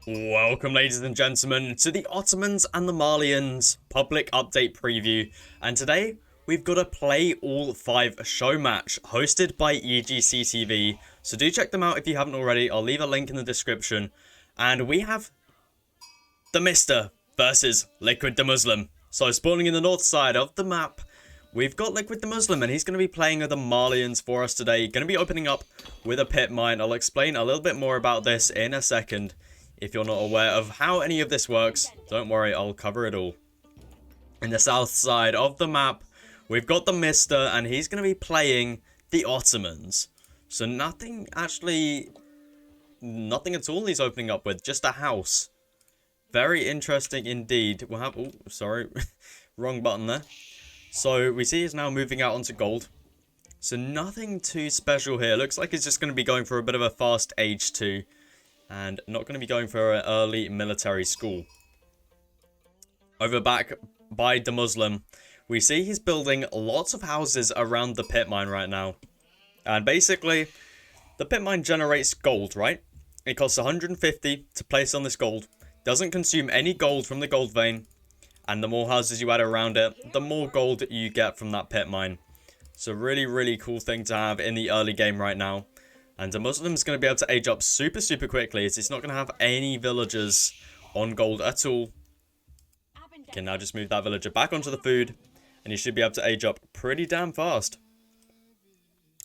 Welcome, ladies and gentlemen, to the Ottomans and the Malians public update preview. And today, we've got a Play All 5 show match hosted by EGC TV. So do check them out if you haven't already. I'll leave a link in the description. And we have TheMista versus Liquid DeMuslim. So spawning in the north side of the map, we've got Liquid DeMuslim, and he's going to be playing the Malians for us today. Going to be opening up with a pit mine. I'll explain a little bit more about this in a second. If you're not aware of how any of this works, don't worry, I'll cover it all. In the south side of the map, we've got TheMista, and he's going to be playing the Ottomans. So nothing at all he's opening up with, just a house. Very interesting indeed. We'll have, oh, sorry, wrong button there. So we see he's now moving out onto gold. So nothing too special here. Looks like he's just going to be going for a bit of a fast H2. And not going to be going for an early military school. Over back by DeMuslim, we see he's building lots of houses around the pit mine right now. And basically, the pit mine generates gold, right? It costs 150 to place on this gold. Doesn't consume any gold from the gold vein. And the more houses you add around it, the more gold you get from that pit mine. So really, really cool thing to have in the early game right now. And DeMuslim's going to be able to age up super quickly, as he's not going to have any villagers on gold at all. You can now just move that villager back onto the food, and he should be able to age up pretty damn fast.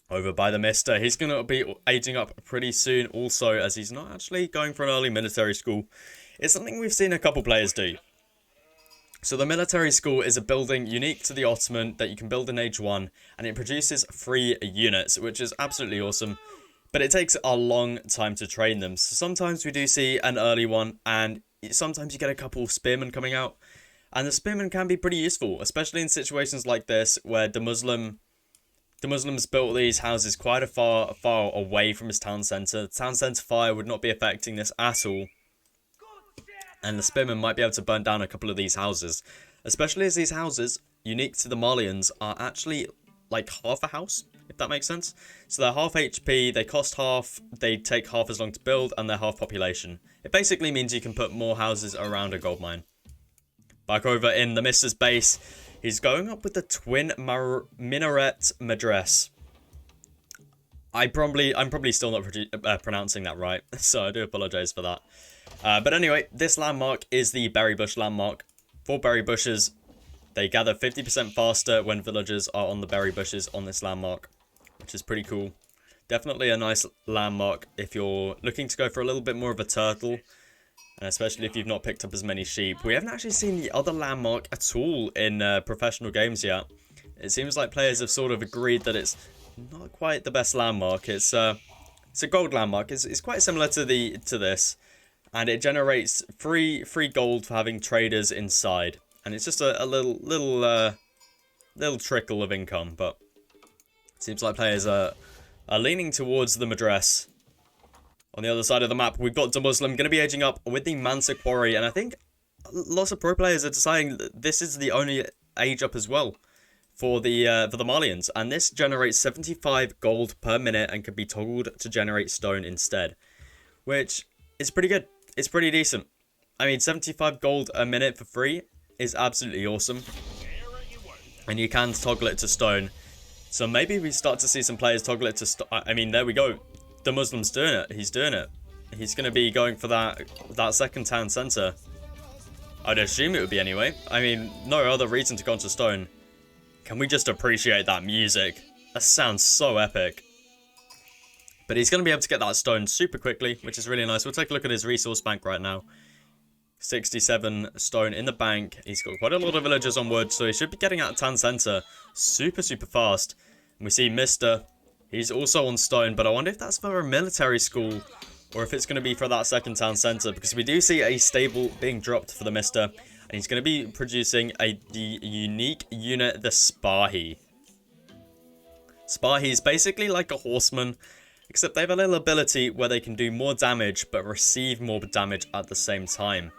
Over by TheMista, he's going to be aging up pretty soon also, as he's not actually going for an early military school. It's something we've seen a couple players do. So the military school is a building unique to the Ottoman that you can build in age 1, and it produces 3 units, which is absolutely awesome. But it takes a long time to train them. So sometimes we do see an early one, and sometimes you get a couple of spearmen coming out. And the spearmen can be pretty useful, especially in situations like this, where DeMuslim's built these houses quite far away from his town centre. The town centre fire would not be affecting this at all. And the spearmen might be able to burn down a couple of these houses. Especially as these houses, unique to the Malians, are actually like half a house, if that makes sense. So they're half HP, they cost half, they take half as long to build, and they're half population. It basically means you can put more houses around a gold mine. Back over in TheMista's base, he's going up with the twin minaret madras. I'm probably still not pronouncing that right, so I do apologize for that. But anyway, this landmark is the berry bush landmark. For berry bushes, they gather 50% faster when villagers are on the berry bushes on this landmark, which is pretty cool. Definitely a nice landmark if you're looking to go for a little bit more of a turtle, and especially if you've not picked up as many sheep. We haven't actually seen the other landmark at all in professional games yet. It seems like players have sort of agreed that it's not quite the best landmark. It's a gold landmark. It's quite similar to this, and it generates free gold for having traders inside. And it's just a little trickle of income, but it seems like players are leaning towards the madras. On the other side of the map, we've got DeMuslim going to be aging up with the Mansa Quarry, and I think lots of pro players are deciding that this is the only age up as well for the Malians, and this generates 75 gold per minute and can be toggled to generate stone instead, which is pretty good. It's pretty decent. I mean, 75 gold a minute for free is absolutely awesome, and you can toggle it to stone. So maybe we start to see some players toggle it to stone. I mean, there we go. DeMuslim's doing it. He's doing it. He's going to be going for that second town centre. I'd assume it would be anyway. I mean, no other reason to go into stone. Can we just appreciate that music? That sounds so epic. But he's going to be able to get that stone super quickly, which is really nice. We'll take a look at his resource bank right now. 67 stone in the bank. He's got quite a lot of villagers on wood, so he should be getting out of town centre super fast. And we see Mr. He's also on stone, but I wonder if that's for a military school or if it's going to be for that second town centre, because we do see a stable being dropped for TheMista, and he's going to be producing the unique unit, the Spahi. Spahi is basically like a horseman, except they have a little ability where they can do more damage but receive more damage at the same time.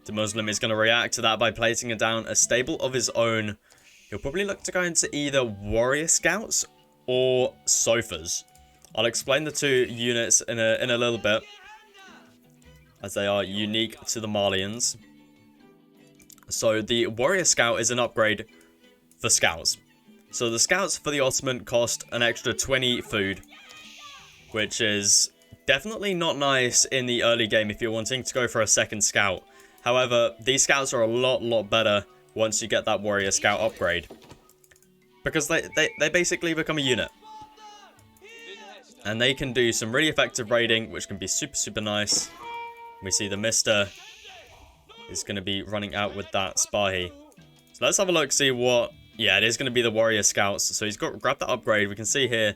DeMuslim is going to react to that by placing down a stable of his own. He'll probably look to go into either warrior scouts or sofas. I'll explain the two units in a little bit. as they are unique to the Malians. So the Warrior Scout is an upgrade for scouts. So the scouts for the Ottoman cost an extra 20 food, which is definitely not nice in the early game if you're wanting to go for a second scout. However, these scouts are a lot better once you get that Warrior Scout upgrade, because they basically become a unit. And they can do some really effective raiding, which can be super nice. We see TheMista is going to be running out with that Spahi. So let's have a look, see what... Yeah, it is going to be the Warrior Scouts. So he's grabbed that upgrade. We can see here,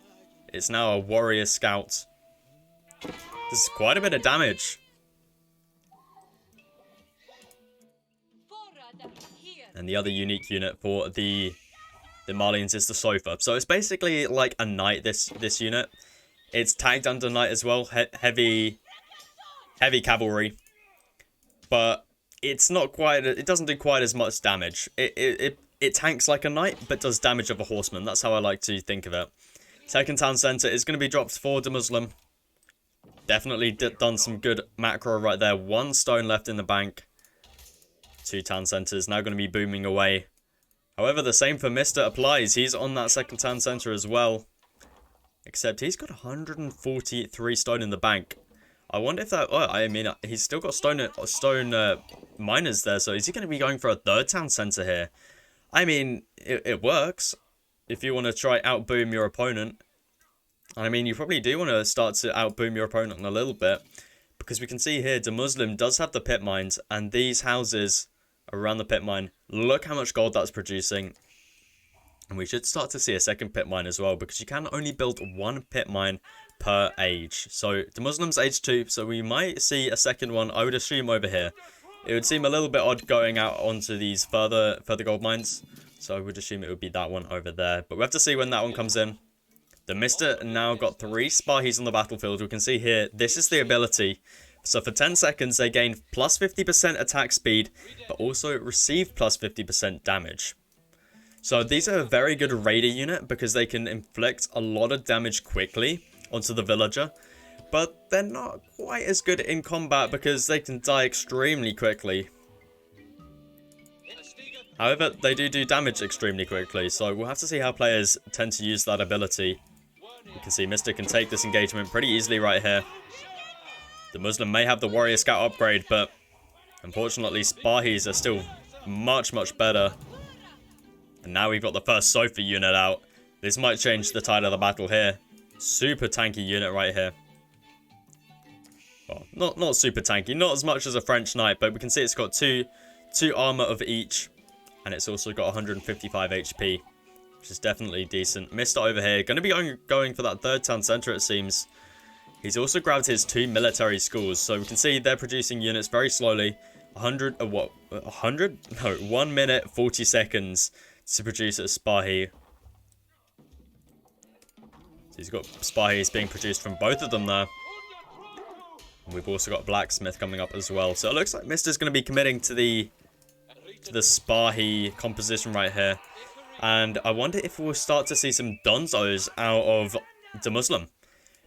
it's now a Warrior Scout. This is quite a bit of damage. And the other unique unit for the Malians is the Sofa. So it's basically like a knight, this unit. It's tagged under knight as well, heavy cavalry. But it's not quite, it doesn't do quite as much damage. It tanks like a knight, but does damage of a horseman. That's how I like to think of it. Second town center is going to be dropped for DeMuslim. Definitely done some good macro right there. 1 stone left in the bank. 2 town centers now going to be booming away. However, the same for Mr. applies. He's on that second town center as well. Except he's got 143 stone in the bank. I wonder if that... Oh, I mean, he's still got stone miners there. So is he going to be going for a third town center here? I mean, it works. If you want to try outboom your opponent. I mean, you probably do want to start to outboom your opponent a little bit. Because we can see here, DeMuslim does have the pit mines. And these houses around the pit mine, look how much gold that's producing. And we should start to see a second pit mine as well, because you can only build 1 pit mine per age. So DeMuslim's age 2, so we might see a second one, I would assume, over here. It would seem a little bit odd going out onto these further gold mines. So I would assume it would be that one over there. But we have to see when that one comes in. TheMista now got 3 Spahis on the battlefield. We can see here, this is the ability. So for 10 seconds, they gain plus 50% attack speed, but also receive plus 50% damage. So these are a very good raider unit because they can inflict a lot of damage quickly onto the villager. But they're not quite as good in combat because they can die extremely quickly. However, they do damage extremely quickly, so we'll have to see how players tend to use that ability. You can see Mr. can take this engagement pretty easily right here. DeMuslim may have the Warrior Scout upgrade, but unfortunately Spahis are still much better. And now we've got the first Sofa unit out. This might change the tide of the battle here. Super tanky unit right here. Well, not super tanky, not as much as a French knight, but we can see it's got two armor of each. And it's also got 155 HP, which is definitely decent. Mr. over here, going to be going for that third town center, it seems. He's also grabbed his 2 military schools, so we can see they're producing units very slowly. 1 minute 40 seconds to produce a Spahi. So he's got Spahis being produced from both of them there. And we've also got Blacksmith coming up as well. So it looks like Mr.'s going to be committing to the Spahi composition right here. And I wonder if we'll start to see some Donzos out of DeMuslim.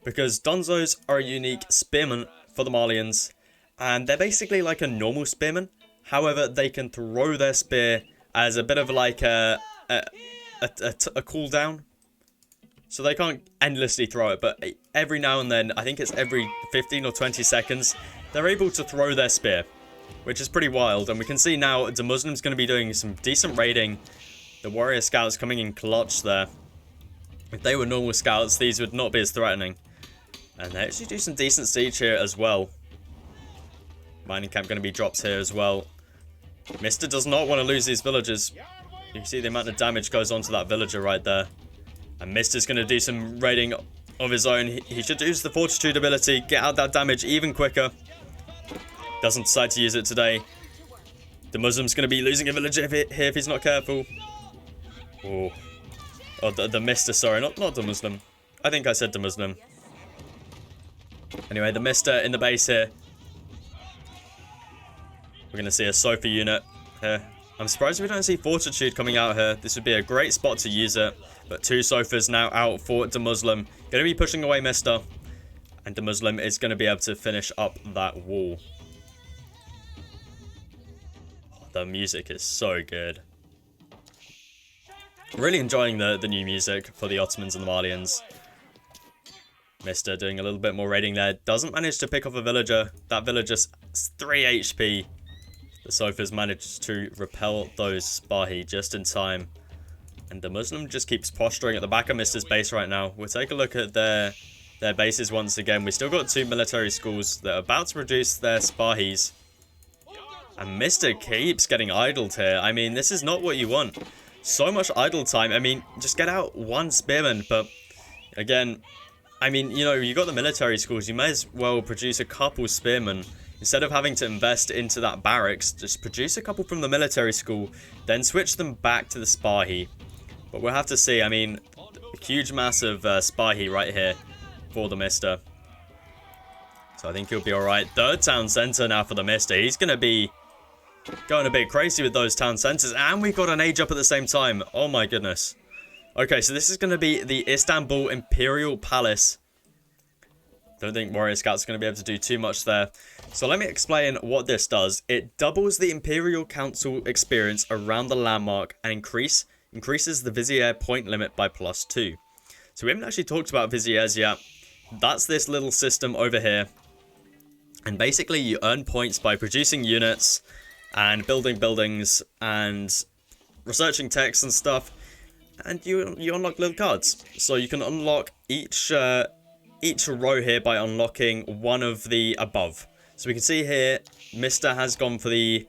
Because Donzos are a unique spearman for the Malians. And they're basically like a normal spearman. However, they can throw their spear as a bit of like a cooldown. So they can't endlessly throw it. But every now and then, I think it's every 15 or 20 seconds, they're able to throw their spear. Which is pretty wild. And we can see now DeMuslim's going to be doing some decent raiding. The Warrior Scouts coming in clutch there. If they were normal scouts, these would not be as threatening. And they actually do some decent siege here as well. Mining camp going to be dropped here as well. Mr. does not want to lose these villagers. You can see the amount of damage goes on to that villager right there. And Mr.'s going to do some raiding of his own. He should use the Fortitude ability, get out that damage even quicker. Doesn't decide to use it today. DeMuslim's going to be losing a villager here if he's not careful. Oh, TheMista, sorry, not DeMuslim. I think I said DeMuslim. Anyway, TheMista in the base here. We're going to see a Sofa unit here. I'm surprised we don't see Fortitude coming out here. This would be a great spot to use it. But 2 Sofas now out for DeMuslim. Going to be pushing away Mr. And DeMuslim is going to be able to finish up that wall. the music is so good. Really enjoying the new music for the Ottomans and the Malians. MrMerlin doing a little bit more raiding there. Doesn't manage to pick off a villager. That villager's 3 HP. The Sofas managed to repel those Spahi just in time. And DeMuslim just keeps posturing at the back of MrMerlin's base right now. We'll take a look at their bases once again. We still got 2 military schools that are about to produce their Spahis. And MrMerlin keeps getting idled here. I mean, this is not what you want. So much idle time. I mean, just get out 1 spearman. But again, I mean, you know, you got the military schools. You may as well produce a couple spearmen. Instead of having to invest into that barracks, just produce a couple from the military school, then switch them back to the Spahi. But we'll have to see. I mean, a huge massive Spahi right here for the MrMerlin. So I think he'll be alright. 3rd town centre now for the MrMerlin. He's going to be going a bit crazy with those town centres. And we've got an age up at the same time. Oh my goodness. Okay, so this is going to be the Istanbul Imperial Palace. Don't think Warrior Scouts are going to be able to do too much there. So let me explain what this does. It doubles the Imperial Council experience around the landmark and increases the Vizier point limit by +2. So we haven't actually talked about Viziers yet. That's this little system over here. And basically you earn points by producing units and building buildings and researching texts and stuff. And you unlock little cards. So you can unlock each row here by unlocking one of the above. So we can see here, MrMerlin has gone for the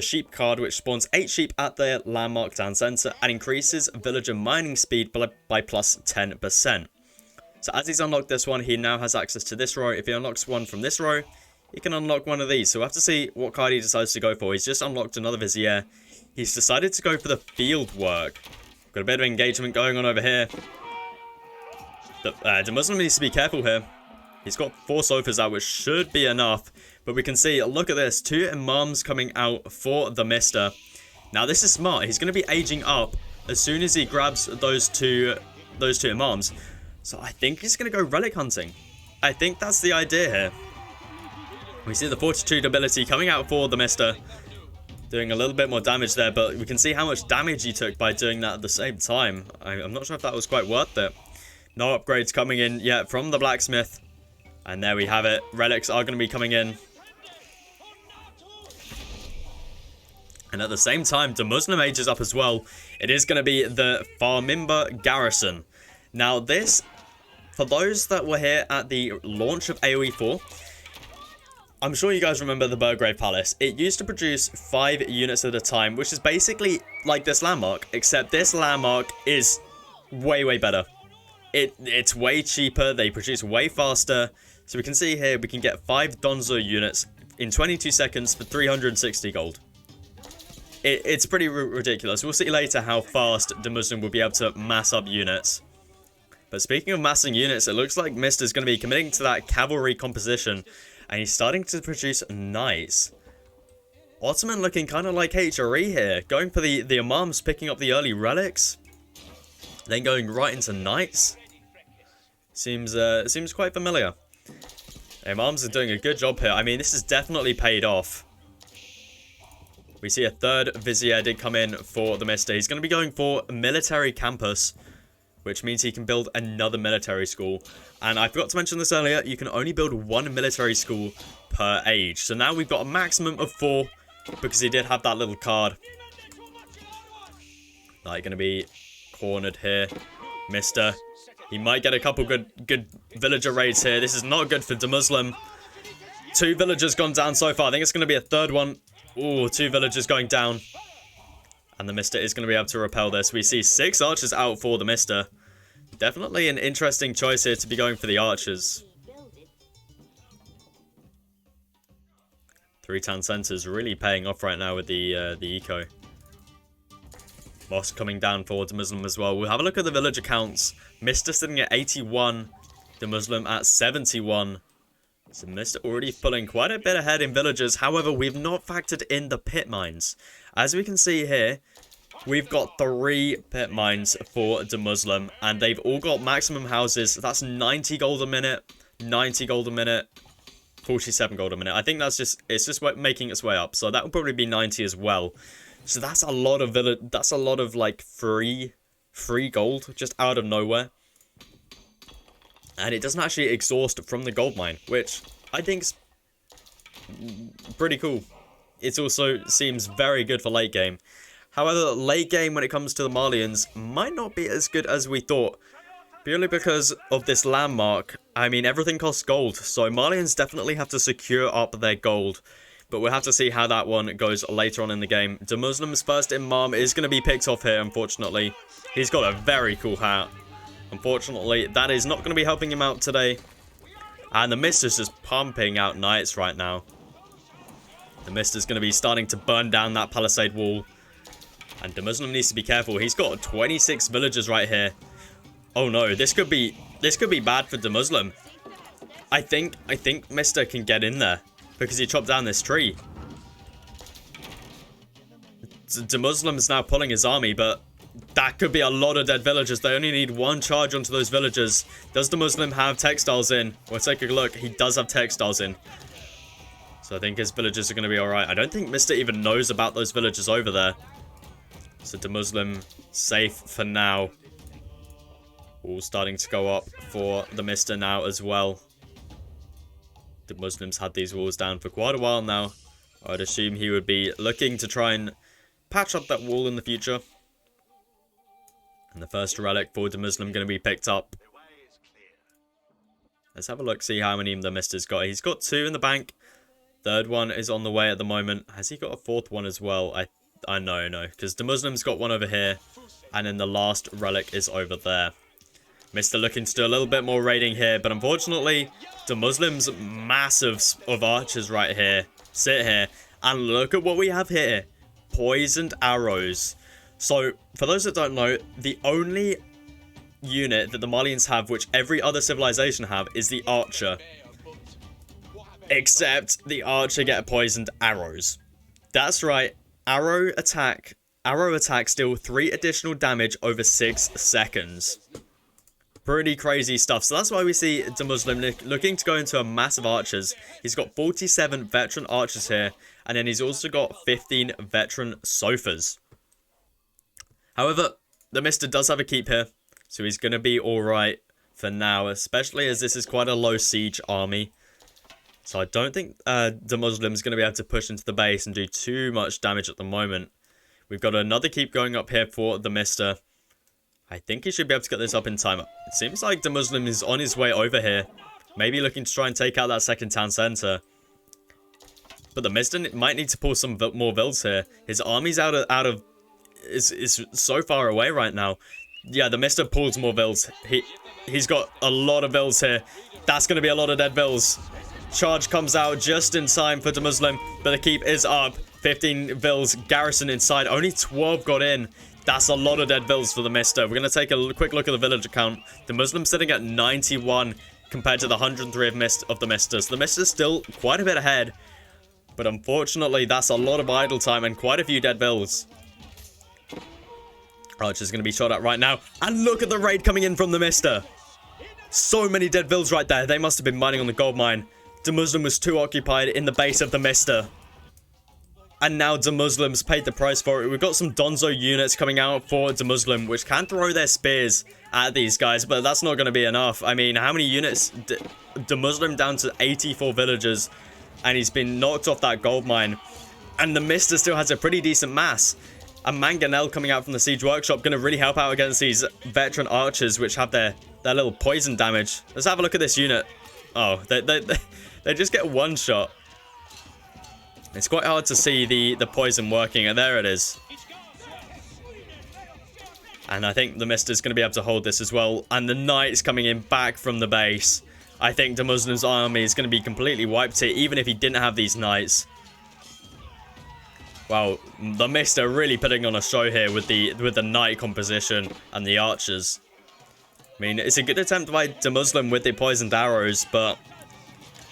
sheep card, which spawns 8 sheep at the landmark town centre and increases villager mining speed by +10%. So as he's unlocked this one, he now has access to this row. If he unlocks one from this row, he can unlock one of these. So we'll have to see what card he decides to go for. He's just unlocked another Vizier. He's decided to go for the field work. Got a bit of engagement going on over here. DeMuslim needs to be careful here. He's got 4 Sofas out, which should be enough. But we can see, look at this, 2 Imams coming out for the MrMerlin. Now this is smart. He's going to be aging up as soon as he grabs those two Imams. So I think he's going to go relic hunting. I think that's the idea here. We see the Fortitude ability coming out for the MrMerlin. Doing a little bit more damage there, but we can see how much damage he took by doing that at the same time. I'm not sure if that was quite worth it. No upgrades coming in yet from the blacksmith. And there we have it. Relics are going to be coming in. And at the same time, DeMuslim ages up as well. It is going to be the Farmimba Garrison. Now this, for those that were here at the launch of Aoe4, I'm sure you guys remember the Burgrave Palace. It used to produce 5 units at a time, which is basically like this landmark, except this landmark is way, way better. It's way cheaper, they produce way faster. So we can see here, we can get 5 Donzo units in 22 seconds for 360 gold. It's pretty ridiculous. We'll see later how fast DeMuslim will be able to mass up units. But speaking of massing units, it looks like MrMerlin is going to be committing to that cavalry composition. And he's starting to produce knights. Ottoman looking kind of like HRE here. Going for the Imams, picking up the early relics. Then going right into knights. Seems quite familiar. Imams are doing a good job here. I mean, this has definitely paid off. We see a 3rd Vizier did come in for the MrMerlin. He's going to be going for a military campus, which means he can build another military school. And I forgot to mention this earlier, you can only build 1 military school per age. So now we've got a maximum of 4, because he did have that little card. Now you're going to be cornered here. MrMerlin. He might get a couple good villager raids here. This is not good for DeMuslim. 2 villagers gone down so far. I think it's going to be a 3rd one. Ooh, 2 villagers going down. And the MrMerlin is going to be able to repel this. We see 6 archers out for the MrMerlin. Definitely an interesting choice here to be going for the archers. 3 town centres really paying off right now with the eco. Moss coming down for DeMuslim as well. We'll have a look at the villager counts. MrMerlin sitting at 81. DeMuslim at 71. So MrMerlin already pulling quite a bit ahead in villagers. However, we've not factored in the pit mines. As we can see here, we've got 3 pit mines for DeMuslim, and they've all got maximum houses. That's 90 gold a minute, 90 gold a minute, 47 gold a minute. I think it's just making its way up. So that will probably be 90 as well. So that's a lot of like free gold just out of nowhere. And it doesn't actually exhaust from the gold mine, which I think's pretty cool. It also seems very good for late game. However, late game when it comes to the Marlians might not be as good as we thought. Purely because of this landmark. I mean, everything costs gold. So Marlians definitely have to secure up their gold. But we'll have to see how that one goes later on in the game. DeMuslim's first imam is going to be picked off here, unfortunately. He's got a very cool hat. Unfortunately, that is not going to be helping him out today. And TheMista's just pumping out knights right now. TheMista's going to be starting to burn down that palisade wall. And DeMuslim needs to be careful. He's got 26 villagers right here. Oh no, this could be bad for DeMuslim. I think Mr. can get in there because he chopped down this tree. DeMuslim is now pulling his army, but that could be a lot of dead villagers. They only need one charge onto those villagers. Does DeMuslim have textiles in? We'll take a look. He does have textiles in. So I think his villagers are going to be alright. I don't think Mr. even knows about those villagers over there. So DeMuslim safe for now. All starting to go up for TheMista now as well. DeMuslim's had these walls down for quite a while now. I'd assume he would be looking to try and patch up that wall in the future. And the first relic for DeMuslim going to be picked up. Let's have a look, see how many TheMista's got. He's got 2 in the bank. Third one is on the way at the moment. Has he got a 4th one as well? I know, because DeMuslim's got one over here. And then the last relic is over there. Mr. looking to do a little bit more raiding here, but unfortunately, DeMuslim's massive of archers right here sit here. And look at what we have here. Poisoned arrows. So, for those that don't know, the only unit that the Marlians have, which every other civilization have, is the archer. Except the archer get poisoned arrows. That's right. Arrow attack deal 3 additional damage over 6 seconds. Pretty crazy stuff. So that's why we see DeMuslim looking to go into a massive archers. He's got 47 veteran archers here. And then he's also got 15 veteran sofas. However, TheMista does have a keep here. So he's going to be alright for now. Especially as this is quite a low siege army. So I don't think DeMuslim is going to be able to push into the base and do too much damage at the moment. We've got another keep going up here for TheMista. I think he should be able to get this up in time. It seems like DeMuslim is on his way over here. Maybe looking to try and take out that second town center. But TheMista might need to pull some more vills here. His army's is so far away right now. Yeah, TheMista pulls more vills. He's got a lot of vills here. That's going to be a lot of dead vills. Charge comes out just in time for DeMuslim, but the keep is up. 15 vills garrison inside. Only 12 got in. That's a lot of dead vills for TheMista. We're going to take a quick look at the villager count. DeMuslim sitting at 91 compared to the 103 of TheMista. So TheMista's still quite a bit ahead. But unfortunately, that's a lot of idle time and quite a few dead vills. Archer's going to be shot at right now. And look at the raid coming in from TheMista. So many dead vills right there. They must have been mining on the gold mine. DeMuslim was too occupied in the base of TheMista. And now DeMuslim's paid the price for it. We've got some Donzo units coming out for DeMuslim, which can throw their spears at these guys, but that's not going to be enough. I mean, how many units? DeMuslim down to 84 villagers, and he's been knocked off that gold mine. And TheMista still has a pretty decent mass. And Mangonel coming out from the Siege Workshop going to really help out against these veteran archers, which have their little poison damage. Let's have a look at this unit. Oh, they just get one shot. It's quite hard to see the poison working, and there it is. And I think TheMista's going to be able to hold this as well. And the Knight's coming in back from the base. I think DeMuslim's army is going to be completely wiped here, even if he didn't have these Knights. Wow, TheMista really putting on a show here with the Knight composition and the archers. I mean, it's a good attempt by DeMuslim with the poisoned arrows, but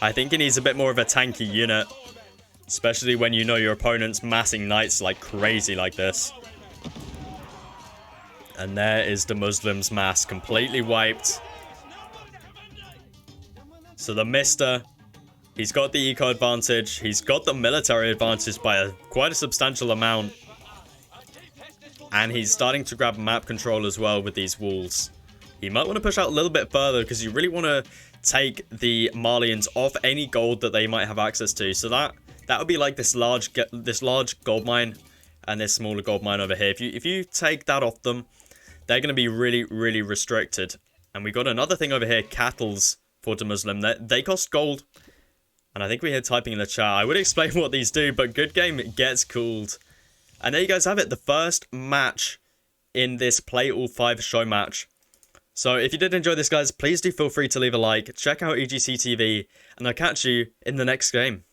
I think he needs a bit more of a tanky unit. Especially when you know your opponent's massing knights like crazy like this. And there is DeMuslim's mass completely wiped. So TheMista He's got the eco advantage. He's got the military advantage by quite a substantial amount. And he's starting to grab map control as well with these walls. He might want to push out a little bit further because you really want to take the Marlians off any gold that they might have access to. So that would be like this large gold mine and this smaller gold mine over here. If you take that off them, they're going to be really, really restricted. And we got another thing over here, cattles for DeMuslim. They cost gold. And I think we hear typing in the chat. I would explain what these do, but good game gets cooled. And there you guys have it, the first match in this Play All 5 show match. So if you did enjoy this, guys, please do feel free to leave a like. Check out EGC TV, and I'll catch you in the next game.